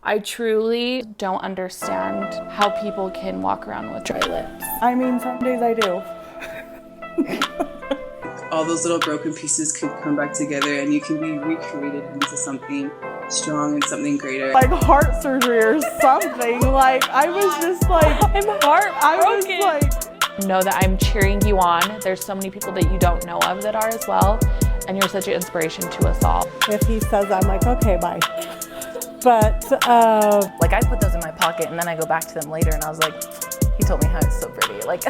I truly don't understand how people can walk around with dry lips. I mean, some days I do. All those little broken pieces can come back together and you can be recreated into something strong and something greater. Like heart surgery or something. Like, I was just like, I'm heartbroken. I was like, Know that I'm cheering you on. There's so many people that you don't know of that are as well. And you're such an inspiration to us all. if he says, I'm like, okay, bye. But, Like, I put those in my pocket and then I go back to them later and I was like, he told me how it's so pretty. Like,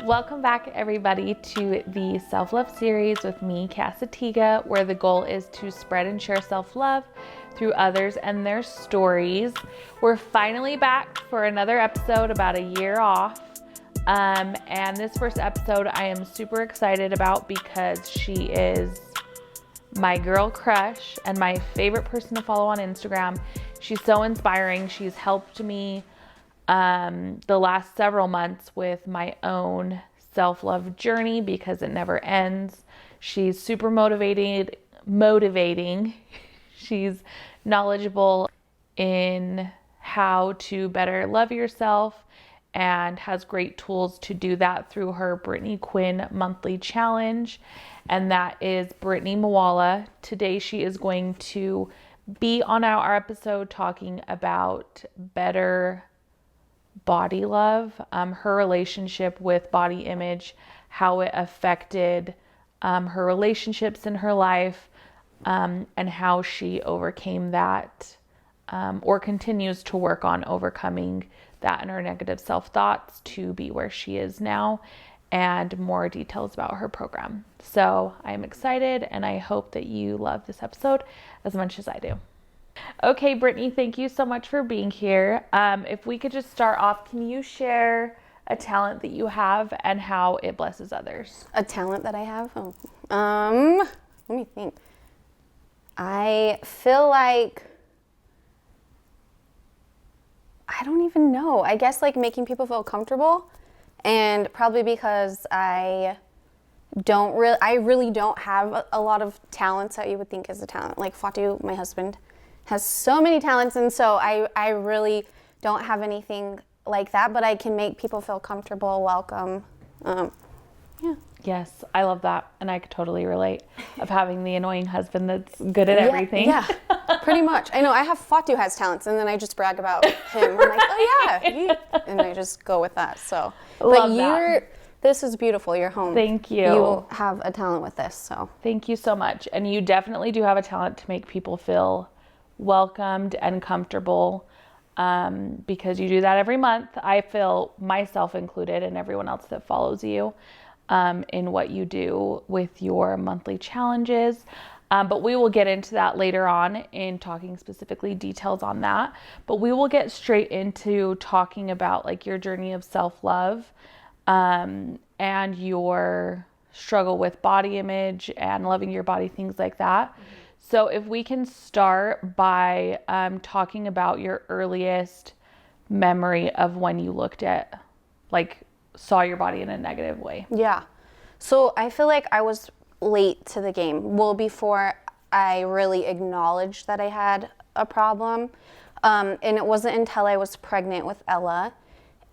Welcome back, everybody, to the Self-Love series with me, Cassatiga, where the goal is to spread and share self-love through others and their stories. We're finally back for another episode, about a year off. And this first episode I am super excited about because she is my girl crush and my favorite person to follow on Instagram. She's so inspiring. She's helped me the last several months with my own self-love journey because it never ends. She's super motivating. She's knowledgeable in how to better love yourself and has great tools to do that through her Brittainy Quinn monthly challenge. And that is Brittainy Moala. Today she is going to be on our episode talking about better body love, her relationship with body image, how it affected her relationships in her life, and how she overcame that or continues to work on overcoming that and her negative self-thoughts to be where she is now, and more details about her program. So I'm excited and I hope that you love this episode as much as I do. Okay, Brittainy, thank you so much for being here. If we could just start off, can you share a talent that you have and how it blesses others? A talent that I have? Let me think. I feel like, I don't even know. I guess like making people feel comfortable, and probably because I really don't have a lot of talents that you would think is a talent. Like Fatu, my husband, has so many talents, and so I really don't have anything like that, but I can make people feel comfortable, welcome. Yeah. Yes, I love that. And I could totally relate of having the annoying husband that's good at everything. Yeah, pretty much. I know, I have Fatu has talents, and then I just brag about him. I'm like, oh yeah, and I just go with that, so. Love that. This is beautiful, your home. Thank you. You have a talent with this, so. Thank you so much. And you definitely do have a talent to make people feel welcomed and comfortable, because you do that every month. I feel, myself included, and everyone else that follows you, in what you do with your monthly challenges. But we will get into that later on in talking specifically details on that. But we will get straight into talking about like your journey of self-love, and your struggle with body image and loving your body, things like that. Mm-hmm. So if we can start by talking about your earliest memory of when you looked at, like, saw your body in a negative way. Yeah. So I feel like I was late to the game. Well, before I really acknowledged that I had a problem. And it wasn't until I was pregnant with Ella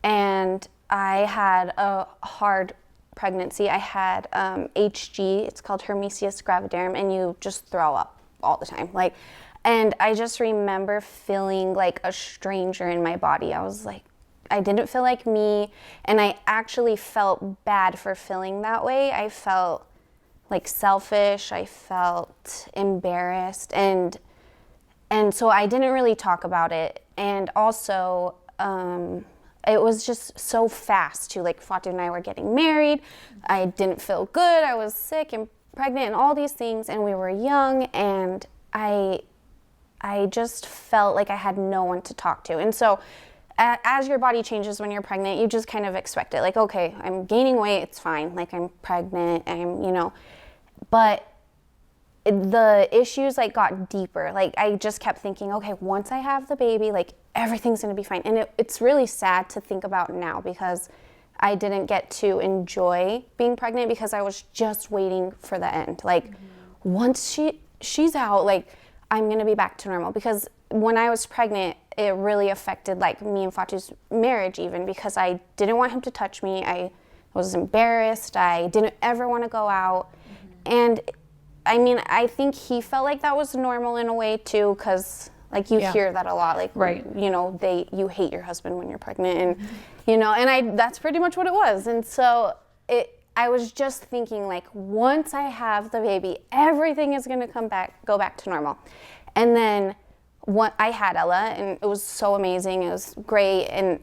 and I had a hard pregnancy. I had HG, it's called Hermesias gravidarum, and you just throw up all the time. And I just remember feeling like a stranger in my body. I was like, I didn't feel like me, and I actually felt bad for feeling that way. I felt like selfish, I felt embarrassed, and so I didn't really talk about it. And also, it was just so fast too. Like Fatu and I were getting married. I didn't feel good. I was sick and pregnant and all these things, and we were young, and I just felt like I had no one to talk to. And so as your body changes when you're pregnant, you just kind of expect it. Like, okay, I'm gaining weight, it's fine. Like, I'm pregnant, but the issues like got deeper. Like, I just kept thinking, okay, once I have the baby, like everything's gonna be fine. And it's really sad to think about now because I didn't get to enjoy being pregnant because I was just waiting for the end. Like, once she's out, like, I'm going to be back to normal. Because when I was pregnant, it really affected, like, me and Fatu's marriage even, because I didn't want him to touch me. I was embarrassed. I didn't ever want to go out. And, I mean, I think he felt like that was normal in a way, too, because, like, you hear that a lot. Like, you know, you hate your husband when you're pregnant. And, you know, and that's pretty much what it was. And so I was just thinking, like, once I have the baby, everything is going to go back to normal. And then I had Ella, and it was so amazing. It was great.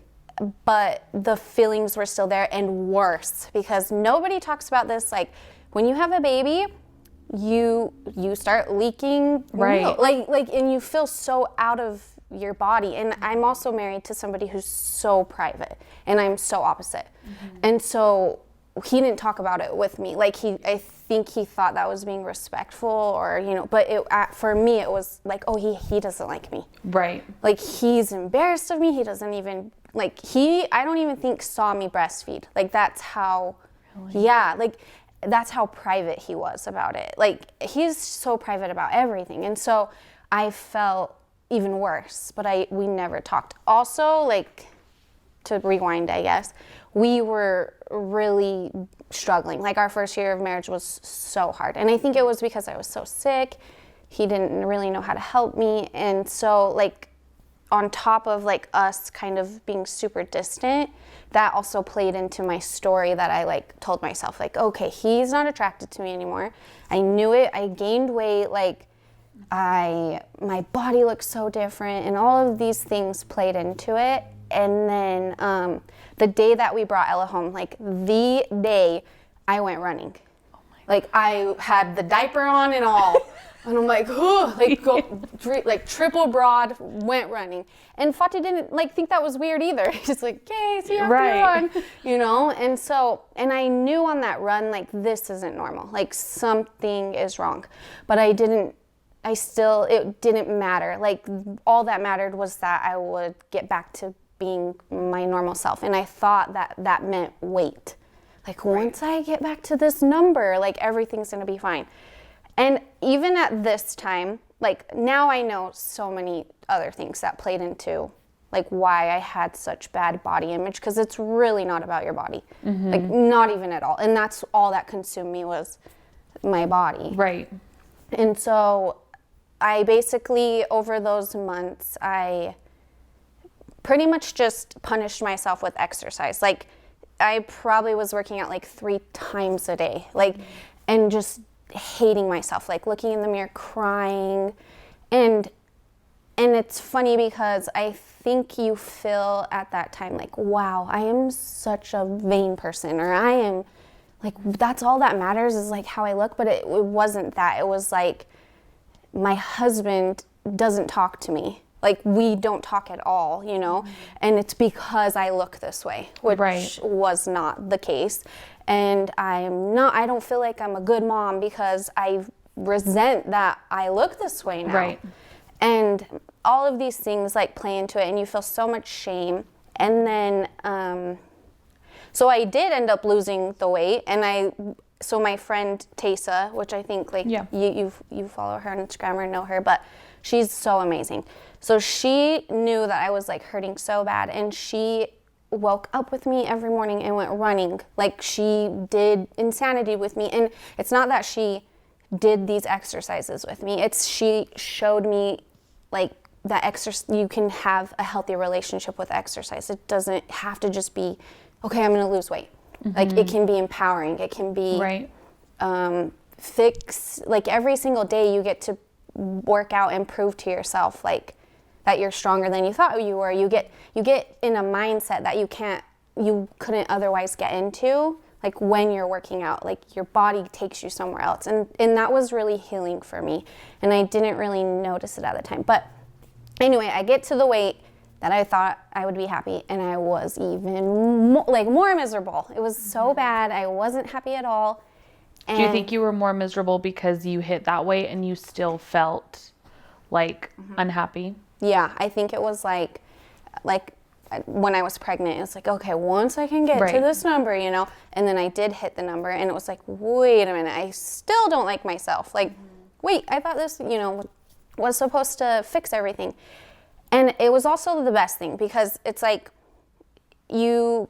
But the feelings were still there, and worse, because nobody talks about this. Like, when you have a baby, you start leaking milk. Like, and you feel so out of your body. And I'm also married to somebody who's so private, and I'm so opposite. And so he didn't talk about it with me. Like, I think he thought that was being respectful, or, you know, but for me, it was like, oh, he doesn't like me. Right. Like, he's embarrassed of me. He doesn't even, like, I don't even think saw me breastfeed. Like, that's how, like, that's how private he was about it. Like, he's so private about everything. And so I felt even worse, but we never talked. Also, like, to rewind, I guess, we were really struggling. Like, our first year of marriage was so hard. And I think it was because I was so sick. He didn't really know how to help me. And so, like, on top of, like, us kind of being super distant, that also played into my story that I, like, told myself, like, okay, he's not attracted to me anymore. I knew it. I gained weight. Like, my body looked so different, and all of these things played into it. And then the day that we brought Ella home, like, the day I went running. Oh my God. Like, I had the diaper on and all. And I'm like, oh, like triple broad, went running. And Fatu didn't, like, think that was weird either. He's like, okay, so you have to run, you know? And so, and I knew on that run, like, this isn't normal. Like, something is wrong. But it didn't matter. Like, all that mattered was that I would get back to being my normal self. And I thought that meant weight. Like, once I get back to this number, like, everything's gonna be fine. And even at this time, like, now I know so many other things that played into, like, why I had such bad body image, because it's really not about your body. Like, not even at all. And that's all that consumed me was my body. Right. And so I basically, over those months, I pretty much just punished myself with exercise. Like, I probably was working out, like, 3 times a day, like, and just hating myself, like, looking in the mirror, crying. And it's funny because I think you feel at that time like, wow, I am such a vain person, or I am, like, that's all that matters is, like, how I look. But it wasn't that. It was like, my husband doesn't talk to me. Like, we don't talk at all, you know? And it's because I look this way, which was not the case. And I don't feel like I'm a good mom because I resent that I look this way now. Right. And all of these things, like, play into it, and you feel so much shame. And then, so I did end up losing the weight, and so my friend Taysa, which I think, like, you follow her on Instagram or know her, but she's so amazing. So she knew that I was, like, hurting so bad, and she woke up with me every morning and went running. Like, she did insanity with me. And it's not that she did these exercises with me. She showed me, like, that you can have a healthy relationship with exercise. It doesn't have to just be, okay, I'm going to lose weight. Like, it can be empowering. It can be like, every single day you get to work out and prove to yourself, like, that you're stronger than you thought you were. You get in a mindset that you couldn't otherwise get into, like, when you're working out. Like, your body takes you somewhere else. And that was really healing for me. And I didn't really notice it at the time. But anyway, I get to the weight that I thought I would be happy, and I was even more miserable. It was so bad. I wasn't happy at all. And do you think you were more miserable because you hit that weight and you still felt, like, unhappy? Yeah, I think it was like when I was pregnant, it's like, okay, once I can get to this number, you know, and then I did hit the number, and it was like, wait a minute, I still don't like myself. Like, wait, I thought this, you know, was supposed to fix everything. And it was also the best thing, because it's like you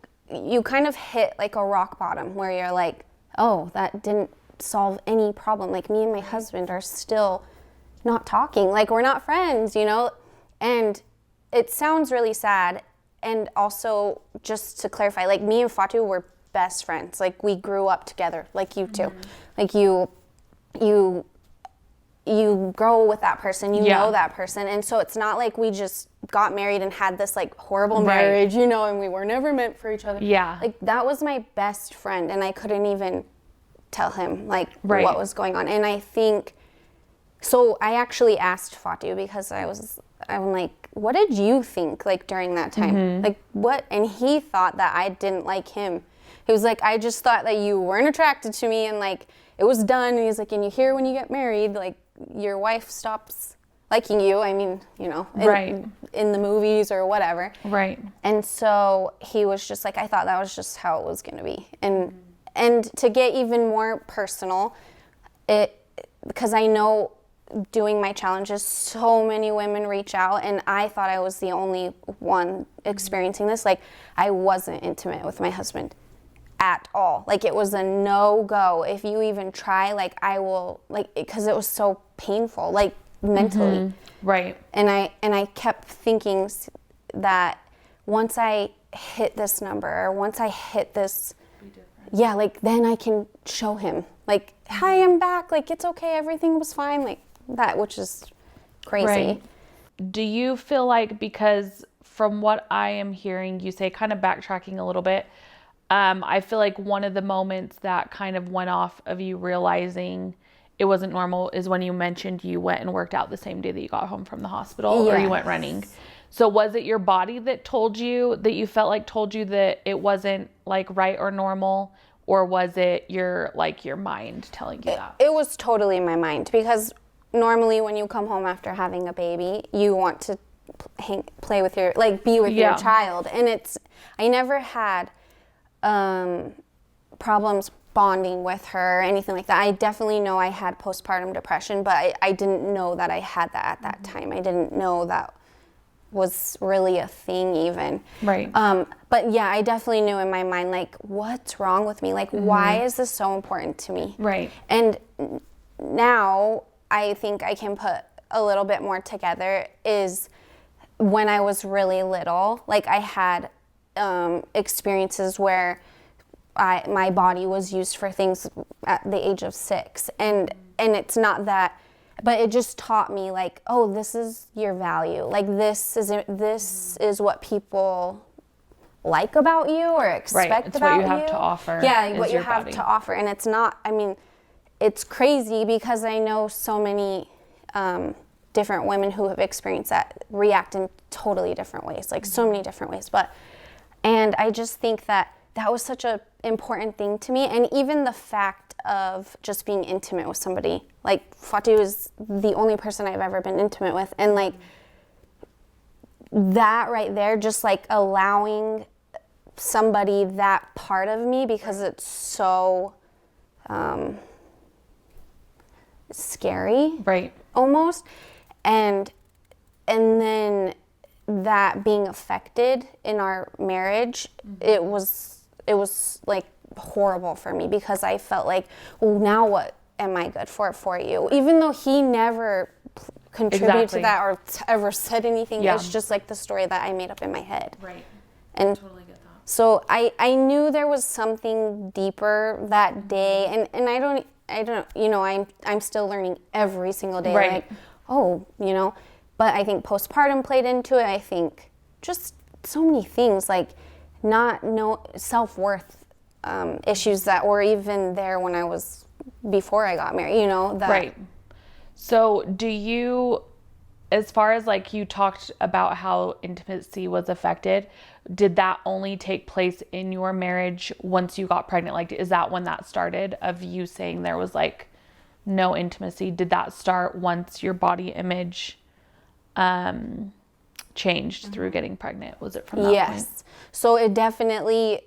kind of hit like a rock bottom where you're like, oh, that didn't solve any problem. Like, me and my husband are still not talking. Like, we're not friends, you know? And it sounds really sad. And also, just to clarify, like, me and Fatu were best friends. Like, we grew up together, like you two. Like, you grow with that person, you know that person. And so it's not like we just got married and had this like horrible marriage, you know, and we were never meant for each other. Yeah. Like, that was my best friend, and I couldn't even tell him like what was going on. And I think, so I actually asked Fatu, because I'm like, what did you think like during that time? Like, what? And he thought that I didn't like him. He was like, I just thought that you weren't attracted to me, and like it was done. And he's like, and you hear when you get married, like your wife stops liking you. I mean, you know, in the movies or whatever. Right. And so he was just like, I thought that was just how it was going to be. And to get even more personal, because I know doing my challenges, so many women reach out, and I thought I was the only one experiencing this. Like, I wasn't intimate with my husband at all. Like, it was a no-go. If you even try, like, I will, like, because it was so painful, like, mentally. Right. And I kept thinking that once I hit this number, or once I hit this, like, then I can show him, like, hi, I'm back, like, it's okay, everything was fine, like that, which is crazy. Right. Do you feel like, because from what I am hearing you say, kind of backtracking a little bit, I feel like one of the moments that kind of went off of you realizing it wasn't normal is when you mentioned you went and worked out the same day that you got home from the hospital, or you went running. So was it your body that told you, that you felt like told you that it wasn't like right or normal, or was it your mind telling you that? It was totally my mind, because normally when you come home after having a baby, you want to play with your, like, be with your child. And I never had problems bonding with her or anything like that. I definitely know I had postpartum depression, but I didn't know that I had that at that time. I didn't know that was really a thing even. Right. But yeah, I definitely knew in my mind, like, what's wrong with me? Like, why is this so important to me? Right. And now I think I can put a little bit more together is when I was really little, like, I had experiences where my body was used for things at the age of 6. And it's not that, but it just taught me, like, oh, this is your value. Like, this is what people like about you or expect about you. It's what you have to offer. Yeah, what you have to offer. And it's not, I mean, it's crazy, because I know so many different women who have experienced that react in totally different ways, like so many different ways. And I just think that was such an important thing to me. And even the fact of just being intimate with somebody, like, Fatu is the only person I've ever been intimate with. And like, that right there, just like allowing somebody that part of me, because it's so scary, right? Almost. And then that being affected in our marriage, it was like horrible for me, because I felt like, well, now what am I good for you? Even though he never contributed to that or ever said anything, it's just like the story that I made up in my head. Right. And I totally get that. So I knew there was something deeper that day, and I don't, you know, I'm still learning every single day. Right. Like, oh, you know, but I think postpartum played into it. I think just so many things, like self-worth issues that were even there when I was, before I got married, you know. Right. So do you, as far as like you talked about how intimacy was affected, did that only take place in your marriage once you got pregnant? Like, is that when that started, of you saying there was like no intimacy? Did that start once your body image changed through getting pregnant? Was it from that point? Yes. So it definitely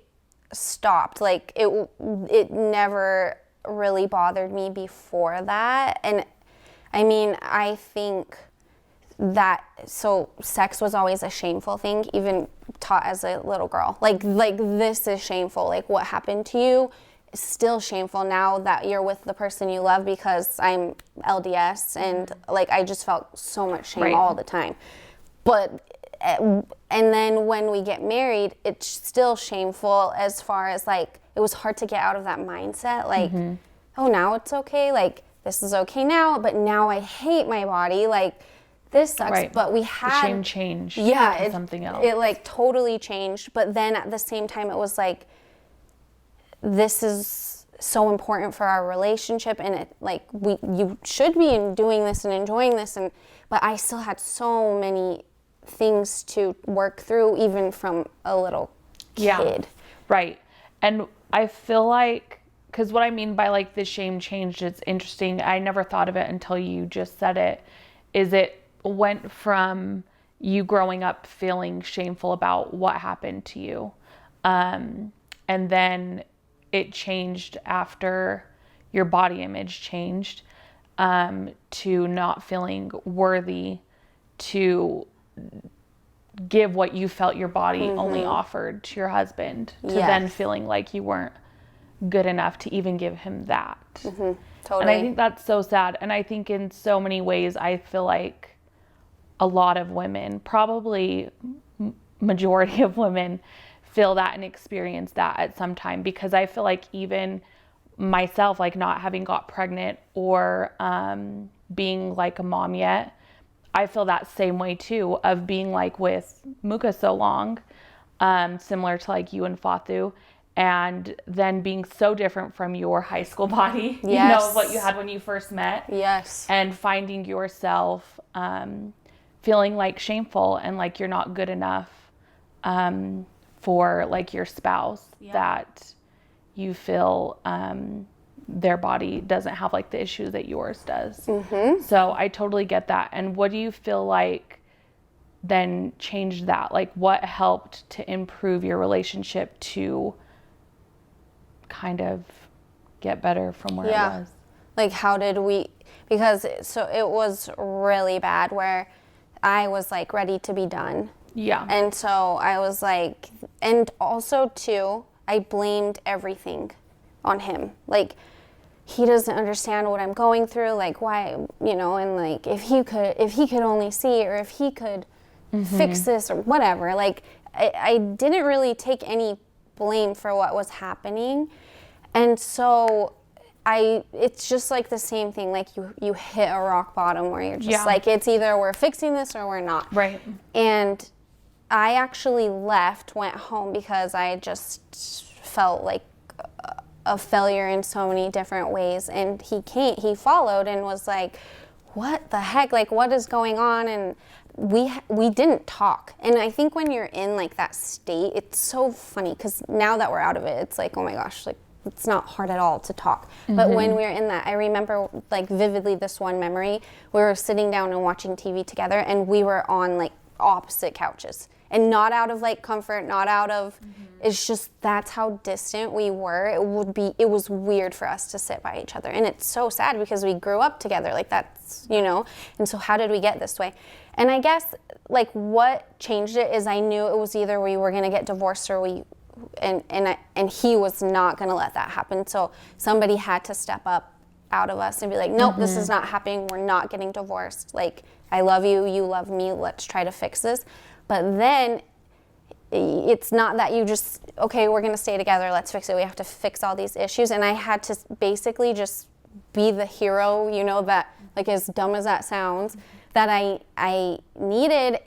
stopped. Like it never really bothered me before that. And I mean, I think that, so sex was always a shameful thing, even taught as a little girl. Like this is shameful. Like what happened to you is still shameful now that you're with the person you love, because I'm LDS, and like I just felt so much shame all the time. But and then when we get married, it's still shameful, as far as like it was hard to get out of that mindset. Like, oh, now it's okay. Like this is okay now, but now I hate my body. Like this sucks. Right. But we The had shame changed to something else. It like totally changed. But then at the same time, it was like, this is so important for our relationship, and it like you should be doing this and enjoying this, and but I still had so many things to work through, even from a little kid. Yeah, right. And I feel like, because what I mean by like the shame changed, it's interesting. I never thought of it until you just said it. Is it went from you growing up feeling shameful about what happened to you, and then it changed after your body image changed, to not feeling worthy to give what you felt your body only offered to your husband, to then feeling like you weren't good enough to even give him that. Totally. And I think that's so sad. And I think in so many ways, I feel like a lot of women, probably majority of women, feel that and experience that at some time, because I feel like even myself, like not having got pregnant or being like a mom yet, I feel that same way too, of being like with Muka so long, similar to like you and Fatu, and then being so different from your high school body, you know, what you had when you first met. Yes. And finding yourself feeling like shameful and like you're not good enough for like your spouse, that you feel their body doesn't have like the issues that yours does. So I totally get that. And what do you feel like then changed that? Like what helped to improve your relationship to kind of get better from where it was? Like how did we, because so it was really bad where I was like ready to be done. Yeah. And so I was like, and also too, I blamed everything on him. Like, he doesn't understand what I'm going through, like why, you know, and like if he could only see, or if he could fix this or whatever. Like I didn't really take any blame for what was happening. And so it's just like the same thing, like you hit a rock bottom where you're just like, it's either we're fixing this or we're not. Right. And I actually went home, because I just felt like a failure in so many different ways. And he followed and was like, what the heck? Like, what is going on? And we didn't talk. And I think when you're in like that state, it's so funny, because now that we're out of it, it's like, oh my gosh, like it's not hard at all to talk. But when we were in that, I remember like vividly this one memory. We were sitting down and watching TV together, and we were on like opposite couches. And not out of like comfort, not out of, it's just that's how distant we were. It was weird for us to sit by each other. And it's so sad, because we grew up together, like that's, you know, and so how did we get this way? And I guess like what changed it is I knew it was either we were gonna get divorced or and he was not gonna let that happen. So somebody had to step up out of us and be like, nope, this is not happening. We're not getting divorced. Like, I love you, you love me, let's try to fix this. But then it's not that you just, okay, we're gonna stay together, let's fix it. We have to fix all these issues. And I had to basically just be the hero, you know, that, like as dumb as that sounds, that I needed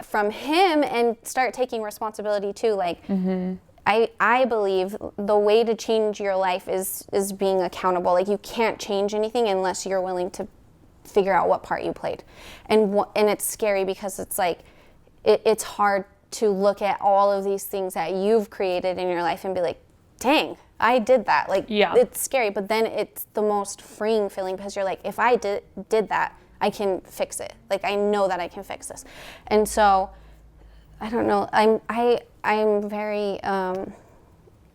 from him, and start taking responsibility too. Like, I believe the way to change your life is being accountable. Like, you can't change anything unless you're willing to figure out what part you played. And it's scary, because it's like, it's hard to look at all of these things that you've created in your life and be like, dang, I did that. Like, it's scary, but then it's the most freeing feeling, because you're like, if I did that, I can fix it. Like, I know that I can fix this. And so, I don't know, I'm very,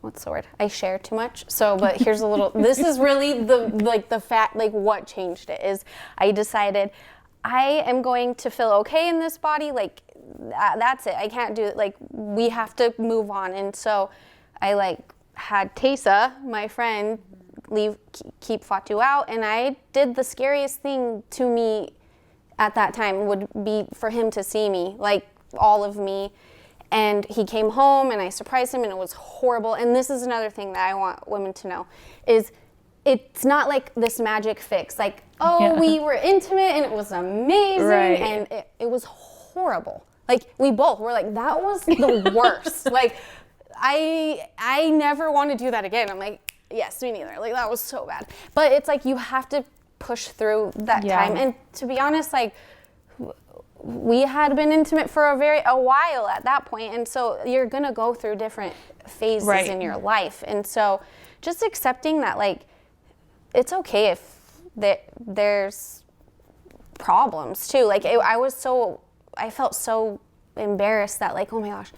what's the word? I share too much. So, but here's a little, this is really what changed it is I decided I am going to feel okay in this body. Like, that's it. I can't do it. Like, we have to move on. And so I like had Taysa, my friend, keep Fatu out. And I did the scariest thing to me at that time would be for him to see me, like all of me. And he came home and I surprised him and it was horrible. And this is another thing that I want women to know is it's not like this magic fix. Like, we were intimate and it was amazing. Right. And it was horrible. Like, we both were like, that was the worst. Like, I never want to do that again. I'm like, yes, me neither. Like, that was so bad. But it's like, you have to push through that time. And to be honest, like, we had been intimate for a while at that point. And so you're going to go through different phases in your life. And so just accepting that, like, it's okay if there's problems too. Like, I felt so embarrassed that, like, oh my gosh,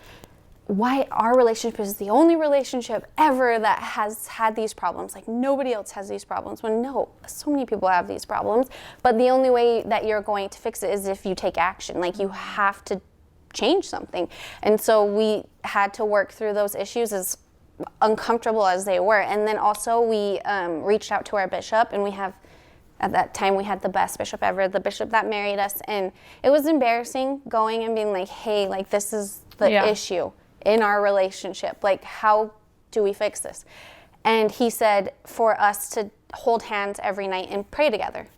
why our relationship is the only relationship ever that has had these problems. Like, nobody else has these problems. When no, so many people have these problems. But the only way that you're going to fix it is if you take action. Like, you have to change something. And so we had to work through those issues as uncomfortable as they were. And then also we reached out to our bishop, and at that time we had the best bishop ever, the bishop that married us. And it was embarrassing going and being like, hey, like, this is the issue in our relationship. Like, how do we fix this? And he said for us to hold hands every night and pray together.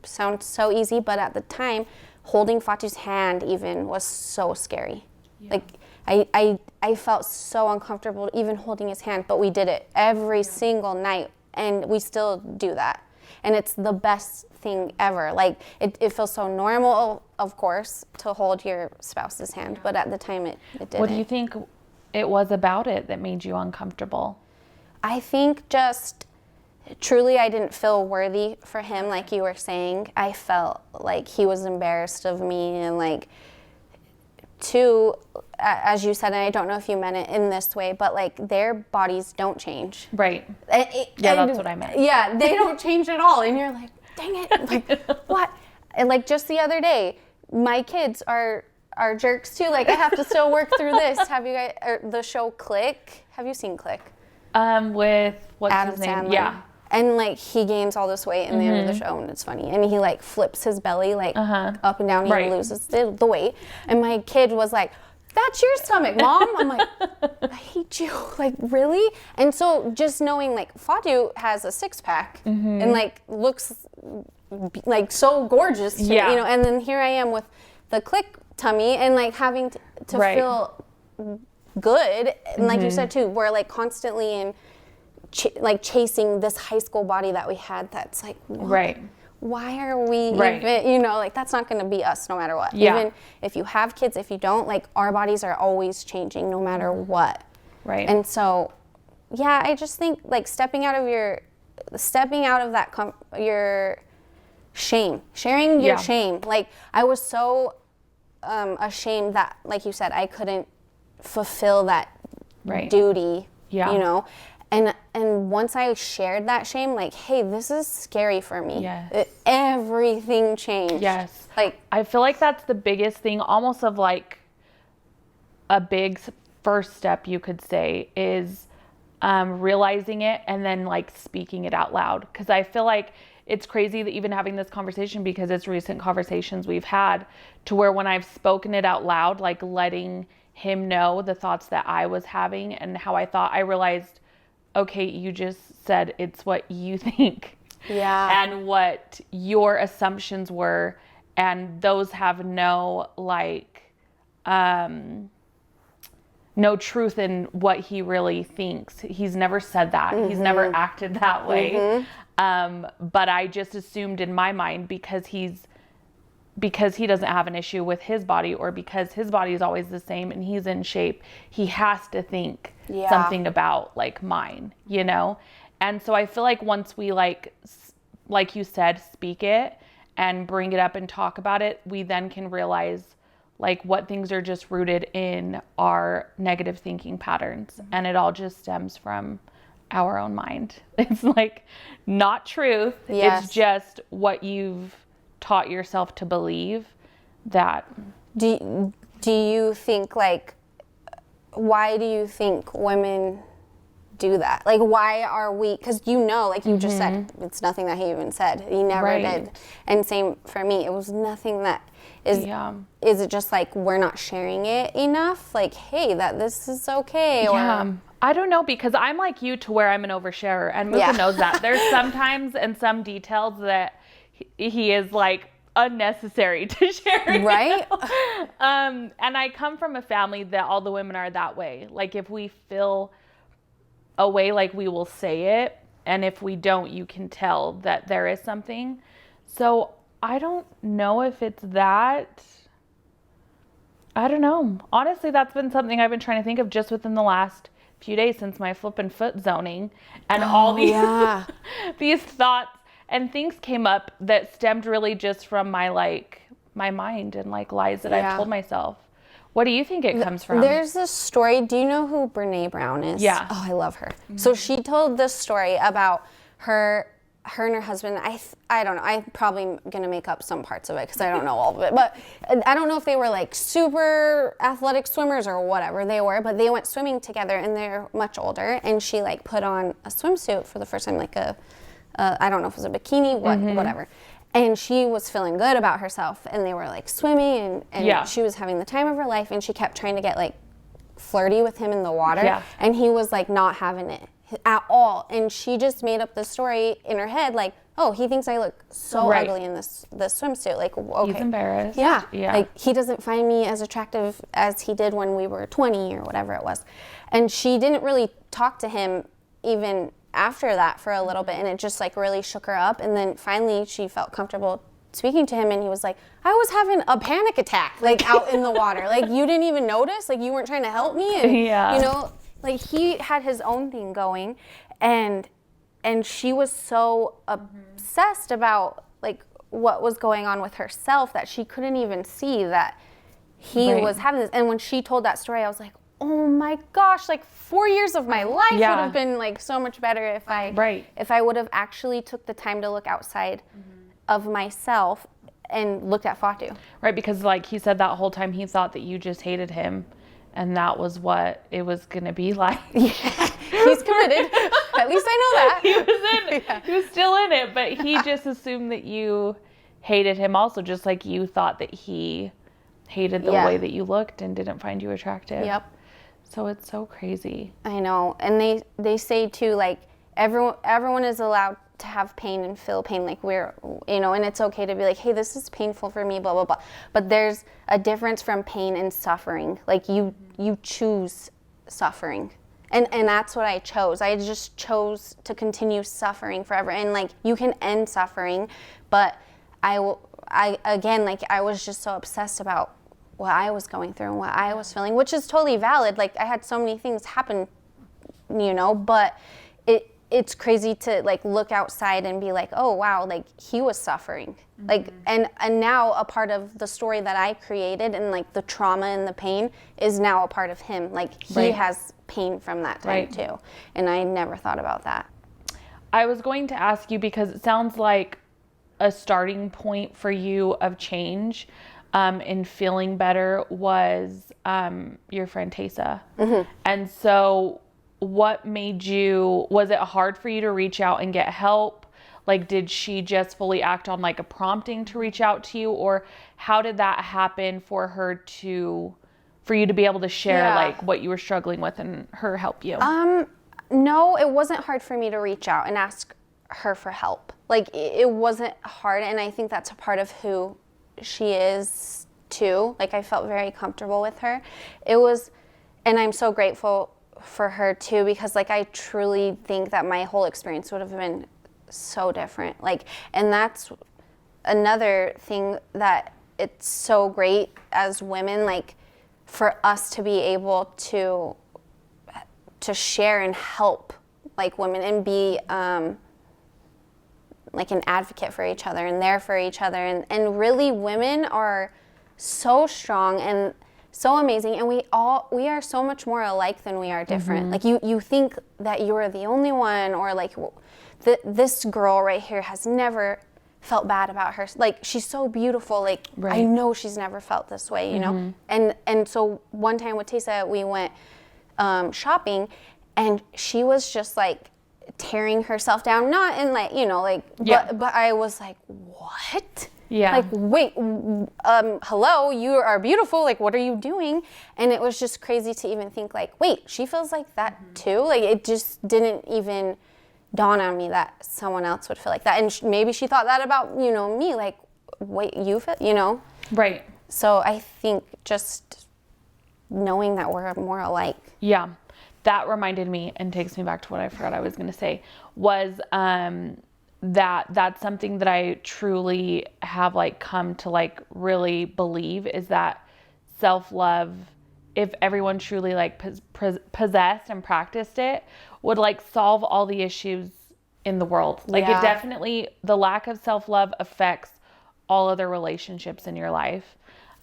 Sounds so easy, but at the time, holding Fatu's hand even was so scary. Like, I felt so uncomfortable even holding his hand, but we did it every single night, and we still do that. And it's the best thing ever. Like, it feels so normal, of course, to hold your spouse's hand, but at the time it didn't. What do you think it was about it that made you uncomfortable? I think just truly I didn't feel worthy for him, like you were saying. I felt like he was embarrassed of me, and like, too, as you said, and I don't know if you meant it in this way, but like, their bodies don't change. Right. That's what I meant. Yeah, they don't change at all. And you're like, dang it, like, what? And like, just the other day, my kids are jerks too. Like, I have to still work through this. Have you guys, the show Click? Have you seen Click? With, what's Adam his name? Sandler. Yeah. And like, he gains all this weight in the end of the show, and it's funny. And he like flips his belly like up and down, he loses the weight. And my kid was like, that's your stomach, Mom. I'm like, I hate you. Like, really? And so just knowing, like, Fatu has a 6-pack and like looks like so gorgeous to, you know, and then here I am with the Click tummy and like having to feel good. And like you said too, we're like constantly in like chasing this high school body that we had that's like, why are we even, you know, like, that's not going to be us no matter what. Even if you have kids, if you don't, like, our bodies are always changing no matter what. And so, yeah, I just think, like, stepping out of that, your shame, sharing your shame. Like, I was so ashamed that, like you said, I couldn't fulfill that duty, you know. And once I shared that shame, like, hey, this is scary for me. Everything changed. Like, I feel like that's the biggest thing, almost of like a big first step, you could say, is realizing it and then like speaking it out loud. Because I feel like it's crazy that even having this conversation, because it's recent conversations we've had, to where when I've spoken it out loud, like letting him know the thoughts that I was having and how I thought, I realized, okay, you just said it's what you think. And what your assumptions were, and those have no like no truth in what he really thinks. He's never said that. He's never acted that way. But I just assumed in my mind, because he doesn't have an issue with his body, or because his body is always the same and he's in shape, he has to think something about like mine, you know? And so I feel like once we like you said, speak it and bring it up and talk about it, we then can realize like what things are just rooted in our negative thinking patterns. And it all just stems from our own mind. It's like not truth. Yes. It's just what you've taught yourself to believe that. Do you think, like, why do you think women do that? Like, why are we, because like you just said, it's nothing that he even said. He never did. And same for me. It was nothing that is, is it just like we're not sharing it enough? Like, hey, that this is okay? Or I don't know, because I'm like you to where I'm an oversharer, and Muka knows that. There's sometimes and some details that he is like unnecessary to share. Right. And I come from a family that all the women are that way. Like if we feel a way, like we will say it, and if we don't, you can tell that there is something. So I don't know if it's that. I don't know. Honestly, that's been something I've been trying to think of just within the last few days since my flippin' foot zoning, and all these these thoughts and things came up that stemmed really just from my mind and like lies that I've told myself. What do you think it comes from? There's this story. Do you know who Brittainy Brown is? Yeah. Oh, I love her. So she told this story about her and her husband. I don't know. I'm probably going to make up some parts of it because I don't know all of it. But I don't know if they were like super athletic swimmers or whatever they were, but they went swimming together and they're much older. And she like put on a swimsuit for the first time, like I don't know if it was a bikini, whatever. And she was feeling good about herself, and they were like swimming, and she was having the time of her life, and she kept trying to get like flirty with him in the water, and he was like not having it at all. And she just made up this story in her head, like, oh, he thinks I look so ugly in this swimsuit. Like, okay. He's embarrassed. Yeah. Like, he doesn't find me as attractive as he did when we were 20 or whatever it was. And she didn't really talk to him even after that for a little bit, and it just like really shook her up. And then finally she felt comfortable speaking to him, and he was like, I was having a panic attack like out in the water. Like, you didn't even notice? Like, you weren't trying to help me? And you know, like he had his own thing going, and she was so obsessed about like what was going on with herself that she couldn't even see that he was having this. And when she told that story, I was like, oh my gosh, like 4 years of my life would have been like so much better if I would have actually took the time to look outside of myself and looked at Fatu. Right, because like he said that whole time he thought that you just hated him, and that was what it was gonna be like. He's committed. At least I know that. He was in it. He was still in it, but he just assumed that you hated him also, just like you thought that he hated the way that you looked and didn't find you attractive. Yep. So it's so crazy. I know. And they say too, like, everyone is allowed to have pain and feel pain, like we're, you know, and it's okay to be like, hey, this is painful for me, blah, blah, blah. But there's a difference from pain and suffering. Like, you choose suffering. And that's what I chose. I just chose to continue suffering forever. And like, you can end suffering, but I was just so obsessed about what I was going through and what I was feeling, which is totally valid. Like, I had so many things happen, you know, but it's crazy to like look outside and be like, oh wow, like he was suffering. Like, and now a part of the story that I created and like the trauma and the pain is now a part of him. Like, he has pain from that time too. And I never thought about that. I was going to ask you, because it sounds like a starting point for you of change in feeling better was your friend Taysa. And so what made you, was it hard for you to reach out and get help? Like, did she just fully act on like a prompting to reach out to you, or how did that happen for you to be able to share like what you were struggling with and her help you? No, it wasn't hard for me to reach out and ask her for help. Like, it wasn't hard, and I think that's a part of who she is too. Like, I felt very comfortable with her. It was, and I'm so grateful for her too, because like, I truly think that my whole experience would have been so different. Like, and that's another thing that it's so great as women, like, for us to be able to share and help like women and be like an advocate for each other and there for each other. And really women are so strong and so amazing, and we are so much more alike than we are different. Like you think that you're the only one, or like this girl right here has never felt bad about her, like she's so beautiful, like I know she's never felt this way, you know. And so one time with Tessa, we went shopping, and she was just like tearing herself down, not in like, you know, like but I was like, what? Like, wait, hello, you are beautiful, like what are you doing? And it was just crazy to even think like, wait, she feels like that too? Like it just didn't even dawn on me that someone else would feel like that. And maybe she thought that about, you know, me, like, wait, you feel, you know? Right. So I think just knowing that we're more alike. Yeah. That reminded me, and takes me back to what I forgot I was going to say, was that's something that I truly have like come to like really believe, is that self-love, if everyone truly like possessed and practiced it, would like solve all the issues in the world. Like it definitely, the lack of self-love affects all other relationships in your life.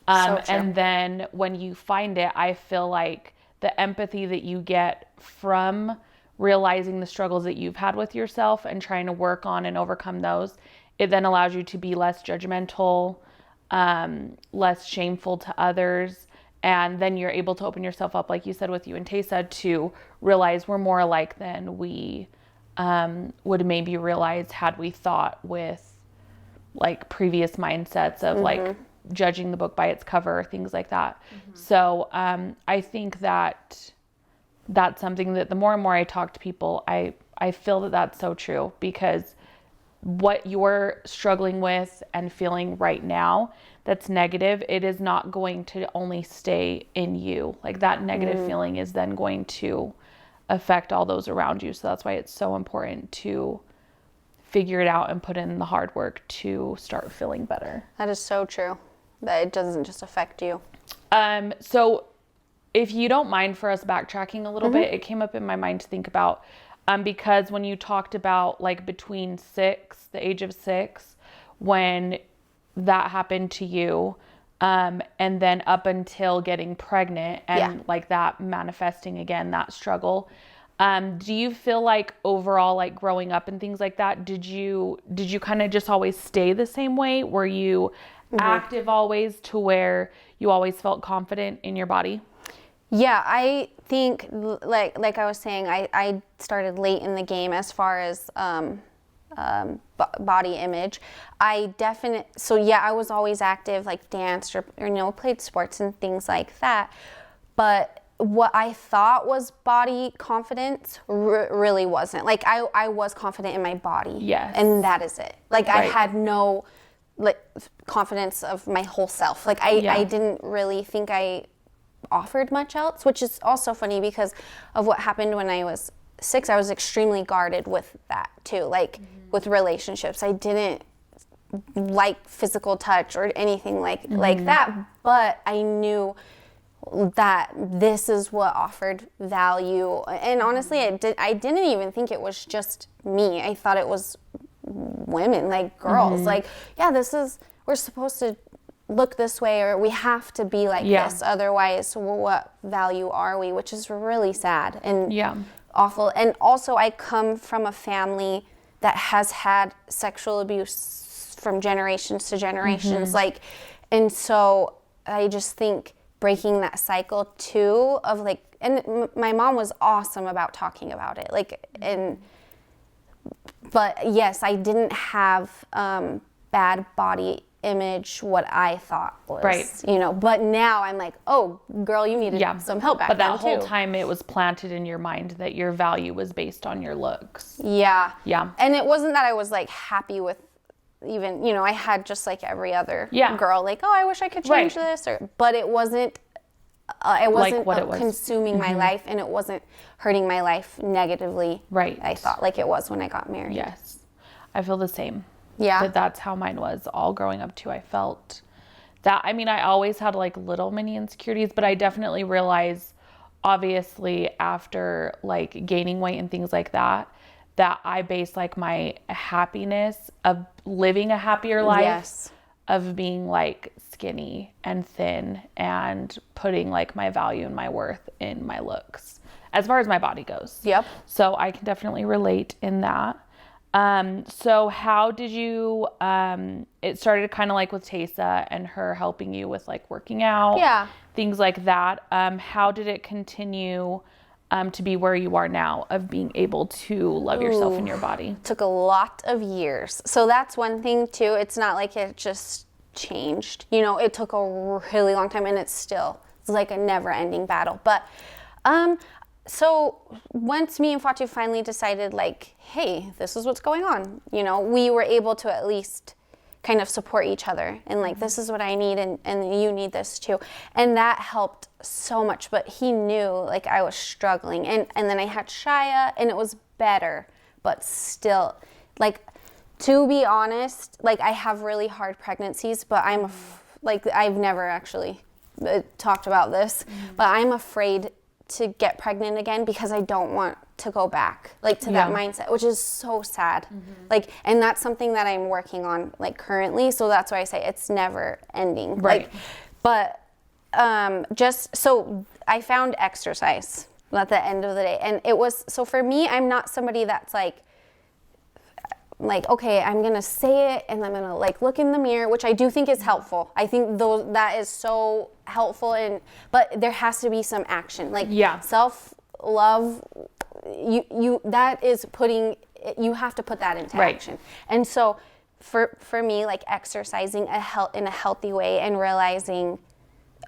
So true. And then when you find it, I feel like the empathy that you get from realizing the struggles that you've had with yourself and trying to work on and overcome those, it then allows you to be less judgmental, less shameful to others. And then you're able to open yourself up, like you said with you and Tessa, to realize we're more alike than we would maybe realize had we thought with like previous mindsets of like judging the book by its cover, things like that. So I think that that's something that the more and more I talk to people, I feel that that's so true, because what you're struggling with and feeling right now that's negative, it is not going to only stay in you. Like that negative feeling is then going to affect all those around you. So that's why it's so important to figure it out and put in the hard work to start feeling better. That is so true, that it doesn't just affect you. So if you don't mind for us backtracking a little bit, it came up in my mind to think about, because when you talked about like between the age of 6, when that happened to you, and then up until getting pregnant and like that manifesting again, that struggle, do you feel like overall, like growing up and things like that, did you kind of just always stay the same way? Were you active always to where you always felt confident in your body? Yeah, I think like I was saying, I started late in the game as far as body image. I was always active, like danced or you know, played sports and things like that. But what I thought was body confidence really wasn't. Like I was confident in my body. Yes. And that is it. Like I had no like confidence of my whole self. Like I didn't really think I offered much else, which is also funny because of what happened when I was 6. I was extremely guarded with that too, like with relationships. I didn't like physical touch or anything like that, but I knew that this is what offered value. And honestly, I didn't even think it was just me. I thought it was women, like girls, like, we're supposed to look this way, or we have to be like this, otherwise what value are we? Which is really sad and awful. And also I come from a family that has had sexual abuse from generations to generations, like, and so I just think breaking that cycle too of like, and my mom was awesome about talking about it, like, but yes, I didn't have bad body image what I thought was, you know, but now I'm like, oh girl, you needed some help back then. But that whole too. time it was planted in your mind that your value was based on your looks. Yeah. And it wasn't that I was like happy with even, you know, I had just like every other girl, like, oh, I wish I could change this, but it wasn't like what it was consuming my life, and it wasn't hurting my life negatively. I thought like it was when I got married. Yes. I feel the same. That's how mine was all growing up too. I felt that, I mean, I always had like little mini insecurities, but I definitely realized, obviously after like gaining weight and things like that, that I base like my happiness of living a happier life Yes. of being like skinny and thin and putting like my value and my worth in my looks as far as my body goes. Yep. So I can definitely relate in that. So how did you, it started kind of like with Taysa and her helping you with like working out, Yeah. things like that. How did it continue, to be where you are now of being able to love yourself and your body? Took a lot of years. So that's one thing too. It's not like it just changed. You know, it took a really long time, and it's like a never-ending battle. But so once me and Fatu finally decided, like, hey, this is what's going on, you know, we were able to at least kind of support each other and like, this is what I need, and you need this too. And that helped so much. But he knew like I was struggling, and then I had Shia, and it was better, but still, like, to be honest, like, I have really hard pregnancies, but like, I've never actually talked about this, but I'm afraid to get pregnant again because I don't want to go back like to that mindset, which is so sad. Like, and that's something that I'm working on like currently. So that's why I say it's never ending. Right. But just so I found exercise at the end of the day, and it was, so for me, I'm not somebody that's like, okay, I'm gonna say it and I'm gonna like look in the mirror, which I do think is helpful. I think that is so helpful, but there has to be some action. Like, self-love, you that is putting, you have to put that into action. And so for me, like, exercising in a healthy way and realizing,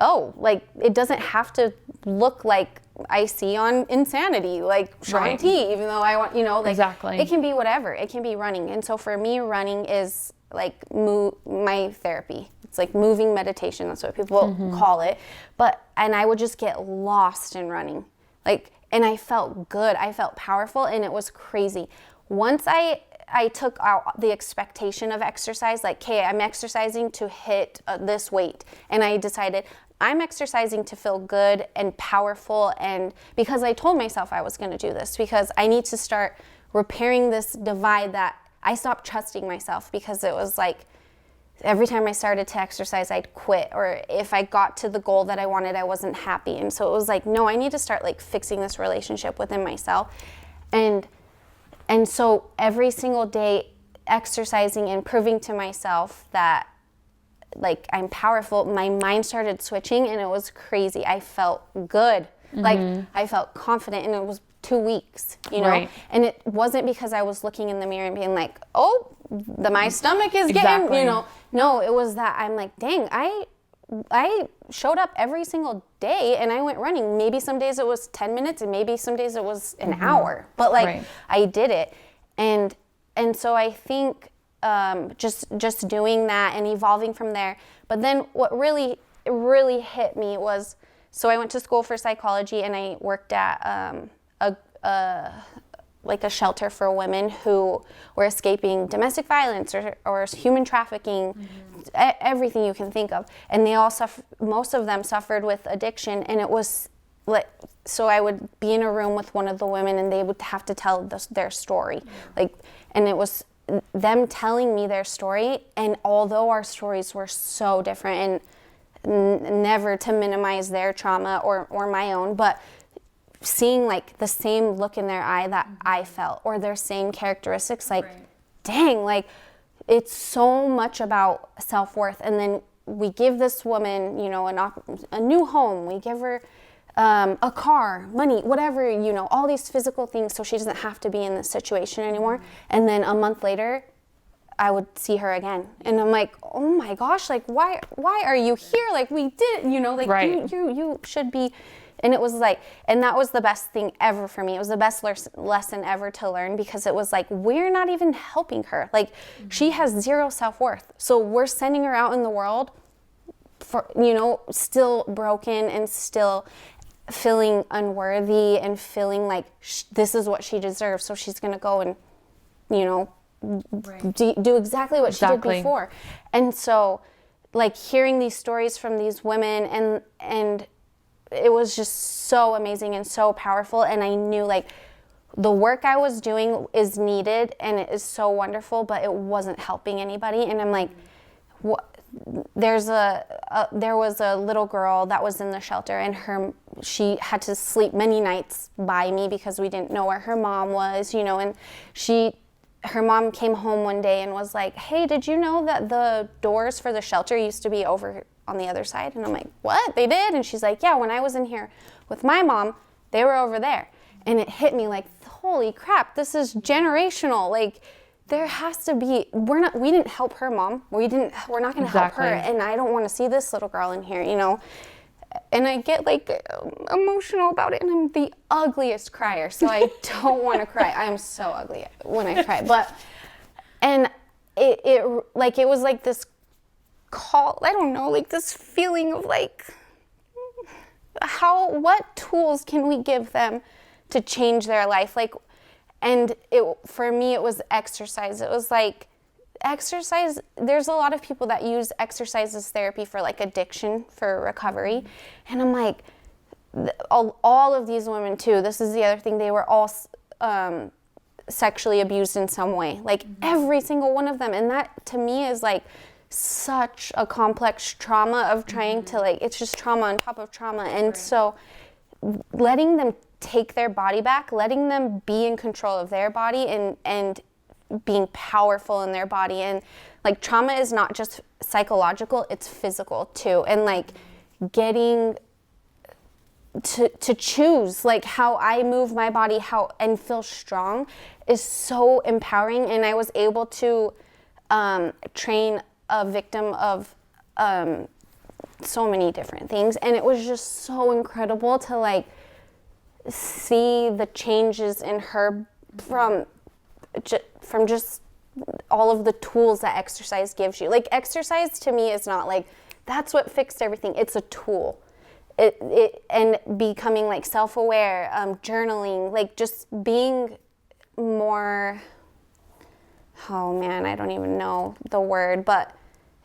oh, like, it doesn't have to look like I see on Insanity, like Shaun T, even though I want, you know, like, it can be whatever. It can be running. And so for me, running is like my therapy. It's like moving meditation. That's what people call it. And I would just get lost in running. Like, and I felt good. I felt powerful, and it was crazy. Once I took out the expectation of exercise, like, okay, I'm exercising to hit this weight. And I decided I'm exercising to feel good and powerful, and because I told myself I was going to do this, because I need to start repairing this divide that I stopped trusting myself, because it was like every time I started to exercise, I'd quit, or if I got to the goal that I wanted, I wasn't happy. And so it was like, no, I need to start like fixing this relationship within myself. And so every single day exercising and proving to myself that like I'm powerful, my mind started switching, and it was crazy. I felt good. Like, I felt confident, and it was 2 weeks, you know? And it wasn't because I was looking in the mirror and being like, oh, my stomach is getting, you know. No, it was that I'm like, dang, I showed up every single day, and I went running. Maybe some days it was 10 minutes, and maybe some days it was an hour. But like, I did it. And so I think just doing that and evolving from there. But then what really hit me was, so I went to school for psychology, and I worked at a shelter for women who were escaping domestic violence or human trafficking, everything you can think of. And they all most of them suffered with addiction, and it was like, so I would be in a room with one of the women, and they would have to tell their story. Like, and it was them telling me their story, and although our stories were so different, and never to minimize their trauma or my own, but seeing like the same look in their eye that I felt, or their same characteristics, like, dang, like, it's so much about self-worth. And then we give this woman, you know, a new home, we give her a car, money, whatever, you know, all these physical things, so she doesn't have to be in this situation anymore. And then a month later, I would see her again, and I'm like, oh my gosh, like, why are you here? Like, we did, you know, like, you should be. And it was like, and that was the best thing ever for me. It was the best lesson ever to learn, because it was like, we're not even helping her. Like, she has zero self-worth. So we're sending her out in the world for, you know, still broken and still feeling unworthy and feeling like this is what she deserves. So she's going to go and, you know, do exactly what she did before. And so, like, hearing these stories from these women, and it was just so amazing and so powerful. And I knew, like, the work I was doing is needed and it is so wonderful, but it wasn't helping anybody. And I'm like, what? There was a little girl that was in the shelter, and she had to sleep many nights by me because we didn't know where her mom was, you know, and her mom came home one day and was like, hey, did you know that the doors for the shelter used to be over on the other side? And I'm like, what? They did? And she's like, yeah, when I was in here with my mom, they were over there. And it hit me like, holy crap, this is generational. Like, there has to be, we didn't help her mom. We're not going to help her. And I don't want to see this little girl in here, you know? And I get like emotional about it, and I'm the ugliest crier. So I don't want to cry. I'm so ugly when I cry. And it was like this call, I don't know, like this feeling of like, what tools can we give them to change their life? Like, and for me, it was exercise. It was like exercise. There's a lot of people that use exercise as therapy for like addiction, for recovery. And I'm like, all of these women too, this is the other thing, they were all sexually abused in some way. Like every single one of them. And that to me is like such a complex trauma of trying to like, it's just trauma on top of trauma. And so letting them take their body back, letting them be in control of their body and being powerful in their body. And like trauma is not just psychological, it's physical too. And like getting to choose like how I move my body and feel strong is so empowering. And I was able to train a victim of so many different things. And it was just so incredible to like see the changes in her from just all of the tools that exercise gives you. Like exercise to me is not like that's what fixed everything. It's a tool. And becoming like self-aware, journaling, like just being more, oh man, I don't even know the word, but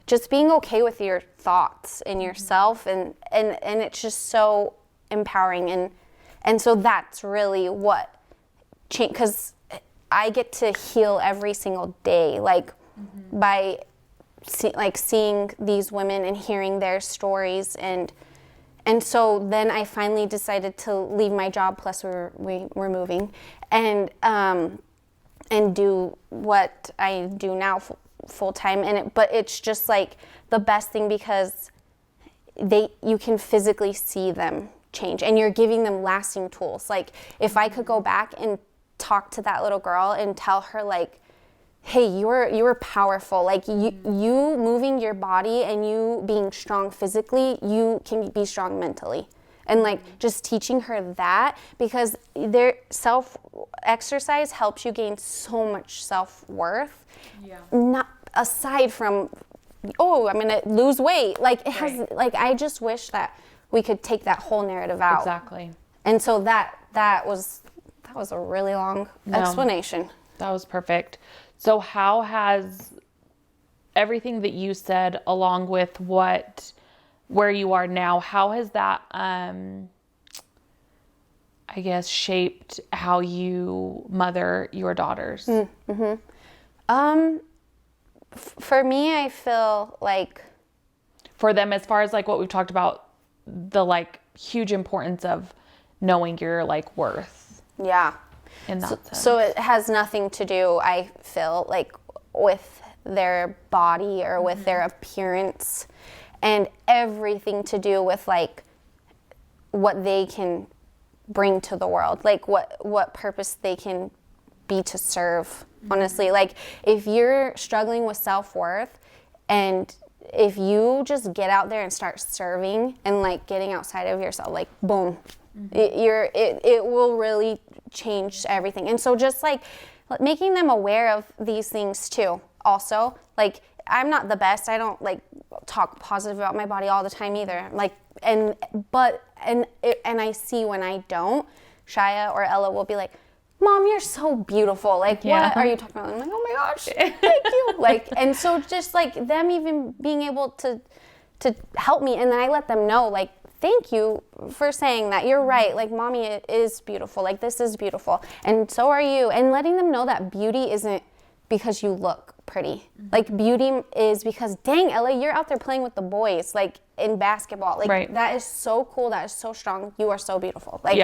just being okay with your thoughts and yourself, and it's just so empowering. And so that's really what changed, because I get to heal every single day, like by seeing these women and hearing their stories. And so then I finally decided to leave my job, plus we're moving, and do what I do now full time. But it's just like the best thing, because you can physically see them change, and you're giving them lasting tools. Like if I could go back and talk to that little girl and tell her like, hey, you were powerful. Like you moving your body and you being strong physically, you can be strong mentally. And like just teaching her that, because their exercise helps you gain so much self-worth. Yeah. Not aside from, oh, I'm gonna lose weight. Like it has, like I just wish that we could take that whole narrative out. Exactly. And so that was a really long explanation. That was perfect. So how has everything that you said, along with where you are now, how has that, I guess, shaped how you mother your daughters? For me, I feel like, for them, as far as like what we've talked about, the like huge importance of knowing your like worth. Yeah. In that sense. So it has nothing to do, I feel like, with their body or with their appearance, and everything to do with like what they can bring to the world, like what purpose they can be to serve. Honestly, like if you're struggling with self-worth, and if you just get out there and start serving and like getting outside of yourself, like boom, it will really change everything. And so just like making them aware of these things too. Also, like I'm not the best. I don't like talk positive about my body all the time either. Like and I see when I don't, Shia or Ella will be like, Mom, you're so beautiful. Like, what are you talking about? I'm like, oh my gosh, thank you. Like, and so just like them even being able to help me, and then I let them know, like, thank you for saying that. You're right. Like, mommy is beautiful. Like, this is beautiful. And so are you. And letting them know that beauty isn't because you look pretty. Like, beauty is because, dang, Ella, you're out there playing with the boys, like, in basketball. Like, that is so cool. That is so strong. You are so beautiful. Like,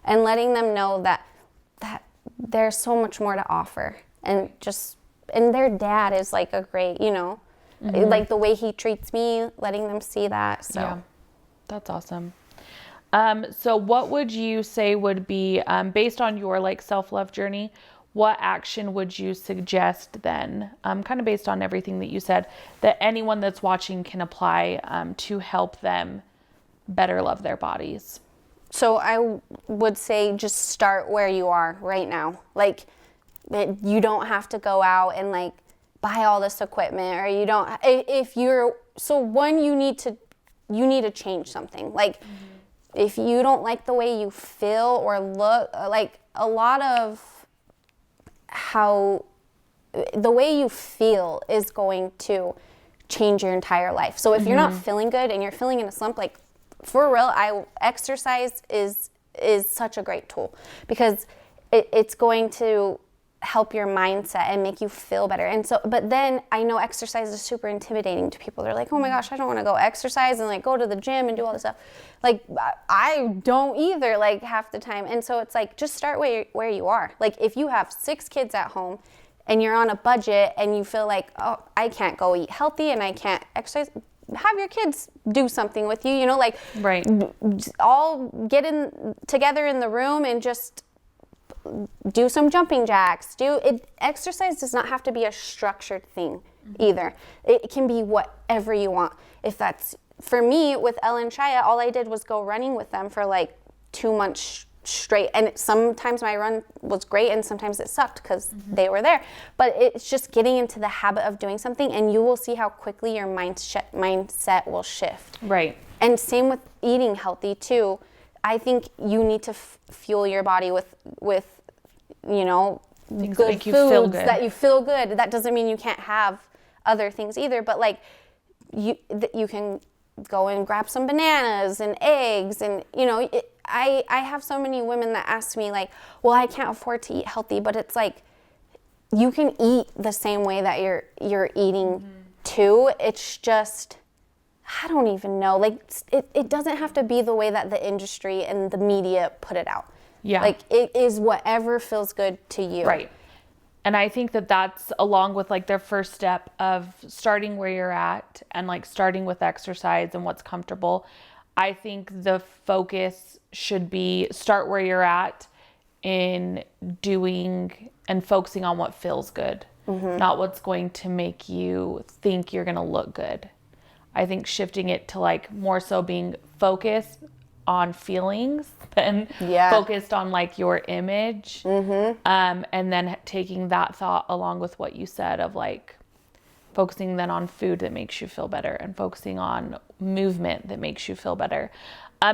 and letting them know that there's so much more to offer. And their dad is, like, a great, you know, like, the way he treats me, letting them see that. So. Yeah. That's awesome. So what would you say would be, based on your like self-love journey, what action would you suggest then, kind of based on everything that you said, that anyone that's watching can apply to help them better love their bodies? So I would say just start where you are right now. Like, you don't have to go out and like buy all this equipment, or you don't, you need to change something. Like, if you don't like the way you feel or look, like, a lot of how the way you feel is going to change your entire life. So if you're not feeling good and you're feeling in a slump, like, for real, exercise is such a great tool, because it's going to help your mindset and make you feel better. And so, but then I know exercise is super intimidating to people. They're like, oh my gosh, I don't want to go exercise and like go to the gym and do all this stuff. Like, I don't either, like, half the time. And so it's like, just start where you are. Like, if you have 6 kids at home and you're on a budget and you feel like, oh, I can't go eat healthy and I can't exercise, have your kids do something with you, you know, like, all get in together in the room and just do some jumping jacks. Exercise does not have to be a structured thing either. It can be whatever you want. If that's, for me, with Ella and Shia, all I did was go running with them for like 2 months straight. And sometimes my run was great and sometimes it sucked because they were there. But it's just getting into the habit of doing something, and you will see how quickly your mindset will shift. Right. And same with eating healthy too. I think you need to fuel your body with you know, things good that make you foods feel good. that you feel good. That doesn't mean you can't have other things either, but like, you can go and grab some bananas and eggs, and you know, I have so many women that ask me like, well, I can't afford to eat healthy, but it's like, you can eat the same way that you're eating too. It's just, I don't even know. Like, it doesn't have to be the way that the industry and the media put it out. Yeah. Like, it is whatever feels good to you. Right. And I think that that's along with like their first step of starting where you're at and like starting with exercise and what's comfortable. I think the focus should be start where you're at in doing and focusing on what feels good, not what's going to make you think you're going to look good. I think shifting it to like more so being focused on feelings than focused on like your image. And then taking that thought along with what you said of like focusing then on food that makes you feel better and focusing on movement that makes you feel better.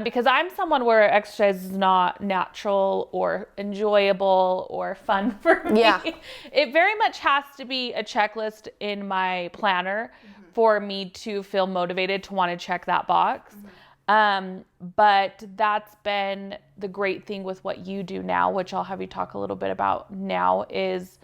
Because I'm someone where exercise is not natural or enjoyable or fun for me. Yeah. It very much has to be a checklist in my planner for me to feel motivated to want to check that box. But that's been the great thing with what you do now, which I'll have you talk a little bit about now, is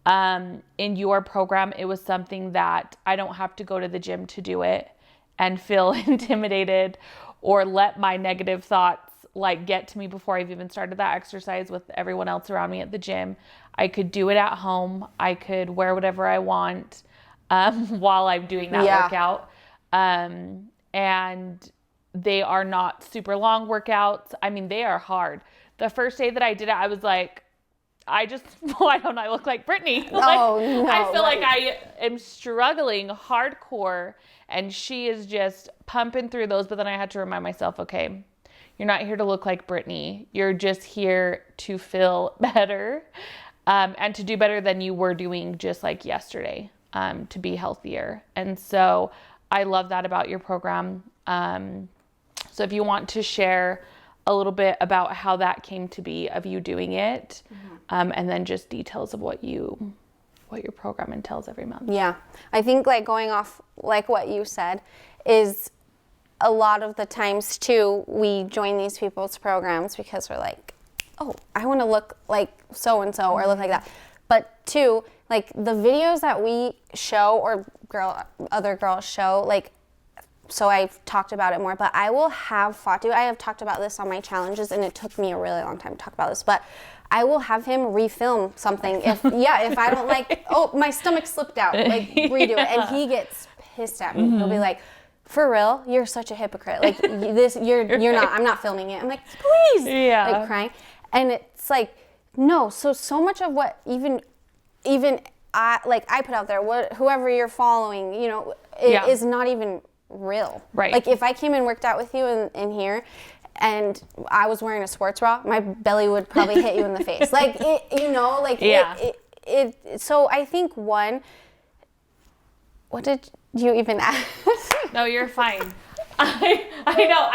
in your program, it was something that I don't have to go to the gym to do it and feel intimidated or let my negative thoughts like get to me before I've even started that exercise with everyone else around me at the gym. I could do it at home. I could wear whatever I want while I'm doing that workout. And they are not super long workouts. I mean, they are hard. The first day that I did it, I was like, why don't I look like Brittainy? Like, no, I feel like I am struggling hardcore, and she is just pumping through those. But then I had to remind myself, okay, you're not here to look like Brittainy. You're just here to feel better and to do better than you were doing just like yesterday, to be healthier. And so I love that about your program. So if you want to share a little bit about how that came to be of you doing it, and then just details of what your program entails every month. Yeah. I think like going off like what you said is a lot of the times too, we join these people's programs because we're like, oh, I want to look like so-and-so or look like that. But two, like the videos that we show or other girls show, like, so I've talked about it more, but I will have Fatu, I have talked about this on my challenges, and it took me a really long time to talk about this, but I will have him refilm something if I don't like, oh, my stomach slipped out, like redo it, and he gets pissed at me. He'll be like, for real, you're such a hypocrite. Like you're not, I'm not filming it. I'm like, please, like crying. And it's like, no, so much of what even I put out there, whoever you're following, you know, it is not even real. Right. Like if I came and worked out with you in here and I was wearing a sports bra, my belly would probably hit you in the face. Like it, you know, like so I think what did you even ask? No, you're fine. I know.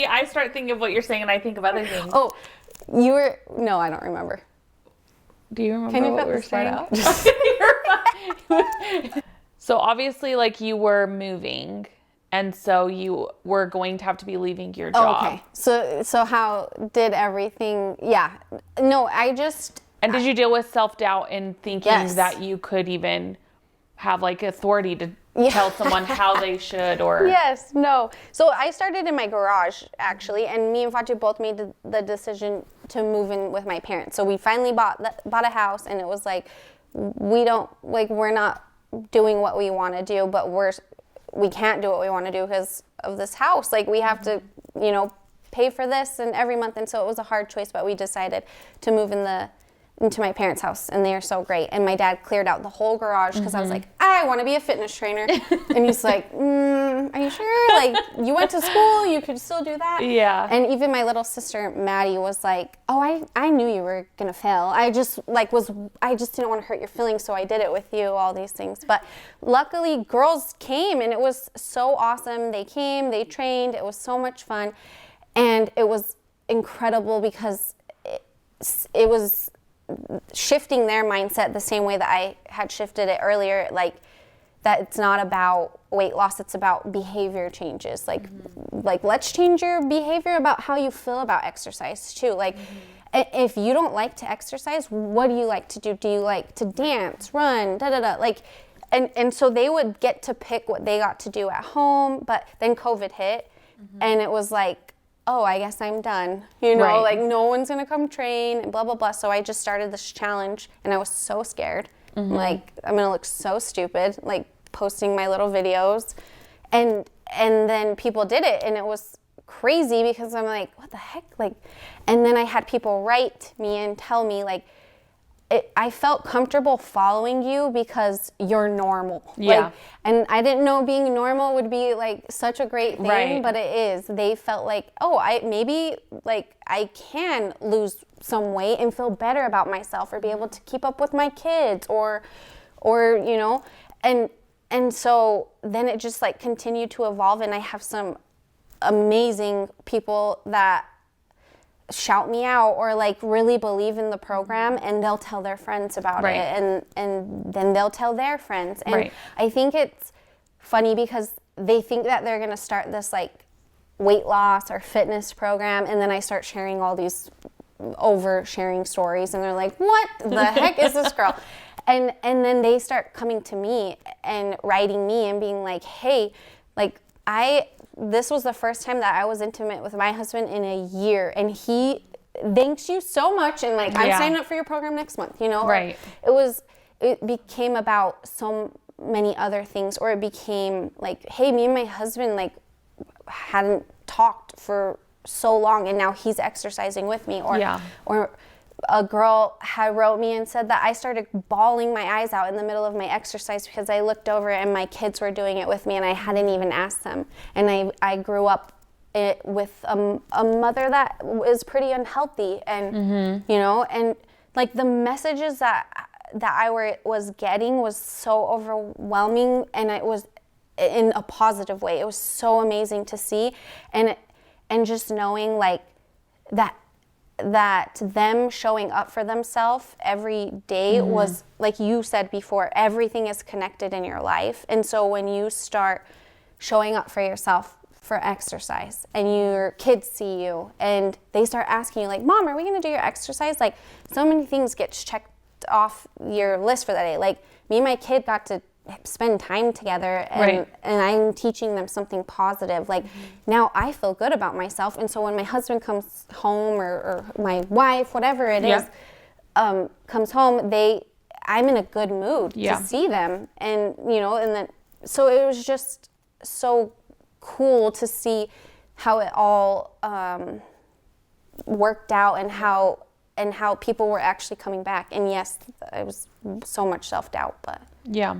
I start thinking of what you're saying and I think of other things. Oh, no, I don't remember. Do you remember Can you what we were saying? So obviously, like, you were moving, and so you were going to have to be leaving your job. Oh, okay. So how did everything? Yeah. No, And did you deal with self-doubt and thinking that you could even have like authority to tell someone how they should or? Yes. No. So I started in my garage actually, and me and Fatu both made the decision to move in with my parents. So we finally bought a house, and it was like, we're not doing what we want to do, but we can't do what we want to do because of this house. Like we have to, you know, pay for this and every month. And so it was a hard choice, but we decided to move into my parents' house, and they are so great. And my dad cleared out the whole garage because I was like, I want to be a fitness trainer. And he's like, are you sure? Like, you went to school, you could still do that? Yeah. And even my little sister, Maddie, was like, oh, I knew you were going to fail. I just didn't want to hurt your feelings, so I did it with you, all these things. But luckily, girls came, and it was so awesome. They came, they trained, it was so much fun. And it was incredible because it was shifting their mindset the same way that I had shifted it earlier, like that it's not about weight loss, it's about behavior changes. Like let's change your behavior about how you feel about exercise too. Like if you don't like to exercise, what do you like to do? Do you like to dance, run, like, and so they would get to pick what they got to do at home, but then COVID hit and it was like, oh, I guess I'm done. You know, like no one's gonna come train and blah, blah, blah. So I just started this challenge and I was so scared. Like, I'm gonna look so stupid, like posting my little videos. And then people did it and it was crazy because I'm like, what the heck? Like, and then I had people write me and tell me like, I felt comfortable following you because you're normal. Yeah. Like, and I didn't know being normal would be like such a great thing, but it is. They felt like, oh, maybe like I can lose some weight and feel better about myself or be able to keep up with my kids or you know, and so then it just like continued to evolve, and I have some amazing people that shout me out or like really believe in the program, and they'll tell their friends about it, and then they'll tell their friends. And I think it's funny because they think that they're gonna start this like weight loss or fitness program, and then I start sharing all these oversharing stories, and they're like, what the heck is this girl? And then they start coming to me and writing me and being like, hey, like this was the first time that I was intimate with my husband in a year, and he thanks you so much, and like I'm signing up for your program next month, you know? Right. It became about so many other things, or it became like, hey, me and my husband like hadn't talked for so long, and now he's exercising with me, or a girl had wrote me and said that I started bawling my eyes out in the middle of my exercise because I looked over and my kids were doing it with me and I hadn't even asked them. And I grew up with a mother that was pretty unhealthy, and you know, and like the messages that I was getting was so overwhelming, and it was in a positive way. It was so amazing to see, and just knowing like that them showing up for themselves every day was, like you said before, everything is connected in your life. And so when you start showing up for yourself for exercise and your kids see you and they start asking you like, Mom, are we going to do your exercise? Like so many things get checked off your list for that day. Like me and my kid got to spend time together and I'm teaching them something positive. Like now I feel good about myself. And so when my husband comes home or my wife, whatever it is, comes home, I'm in a good mood to see them. And, you know, and then, so it was just so cool to see how it all worked out and how people were actually coming back. And yes, it was so much self-doubt, but. Yeah,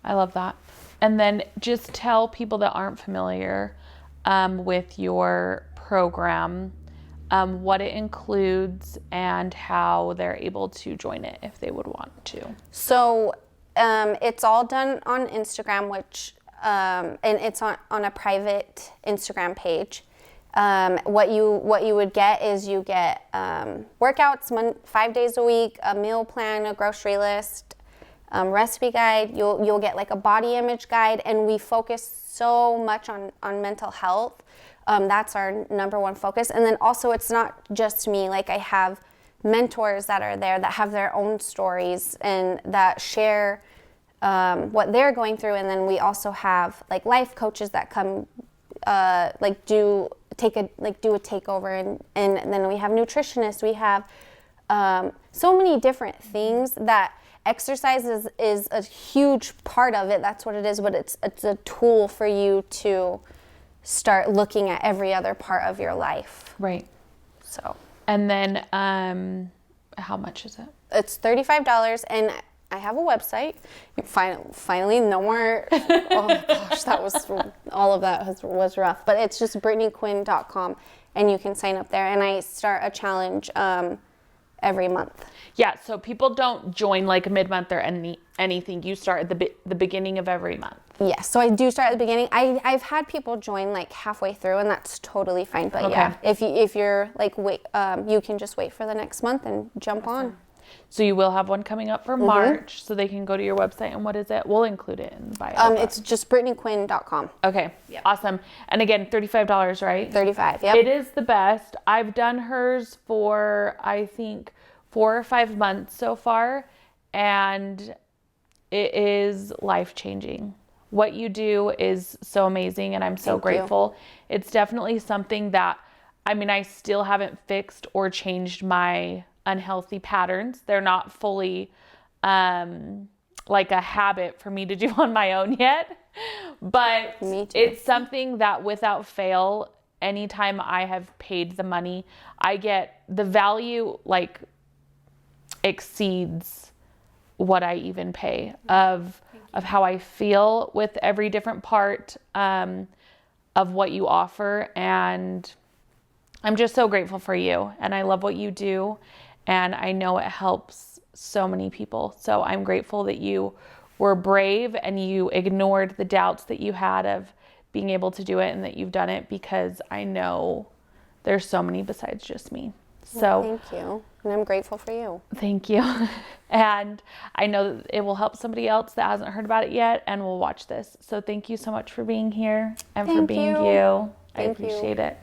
I love that. And then just tell people that aren't familiar with your program what it includes and how they're able to join it if they would want to. So it's all done on Instagram, which and it's on a private Instagram page. What you would get is you get workouts 5 days a week, a meal plan, a grocery list, recipe guide. You'll get like a body image guide, and we focus so much on mental health. That's our number one focus. And then also it's not just me. Like I have mentors that are there that have their own stories and that share what they're going through. And then we also have like life coaches that come do a takeover, and then we have nutritionists. We have so many different things that exercise is a huge part of it. That's what it is, but it's a tool for you to start looking at every other part of your life. Right. So. And then how much is it? It's $35, and I have a website. Finally, no more. Oh gosh, all of that was rough. But it's just Brittainy.Quinn.com, and you can sign up there. And I start a challenge every month. Yeah, so people don't join like mid-month or anything. You start at the beginning of every month. Yes, so I do start at the beginning. I've had people join like halfway through, and that's totally fine. But yeah, if you're like you can just wait for the next month and jump on. So you will have one coming up for March, so they can go to your website. And what is it? We'll include it in the bio. It's just BrittaanyQuinn.com. Okay, awesome. And again, $35, right? $35, yep. It is the best. I've done hers for, I think, 4 or 5 months so far, and it is life-changing. What you do is so amazing, and I'm so grateful. It's definitely something that, I mean, I still haven't fixed or changed my unhealthy patterns. They're not fully like a habit for me to do on my own yet, but it's something that without fail, anytime I have paid the money, I get the value like exceeds what I even pay of how I feel with every different part of what you offer. And I'm just so grateful for you, and I love what you do, and I know it helps so many people. So I'm grateful that you were brave and you ignored the doubts that you had of being able to do it, and that you've done it, because I know there's so many besides just me. So thank you. And I'm grateful for you. Thank you. And I know that it will help somebody else that hasn't heard about it yet and will watch this. So thank you so much for being here and for being you. I appreciate it.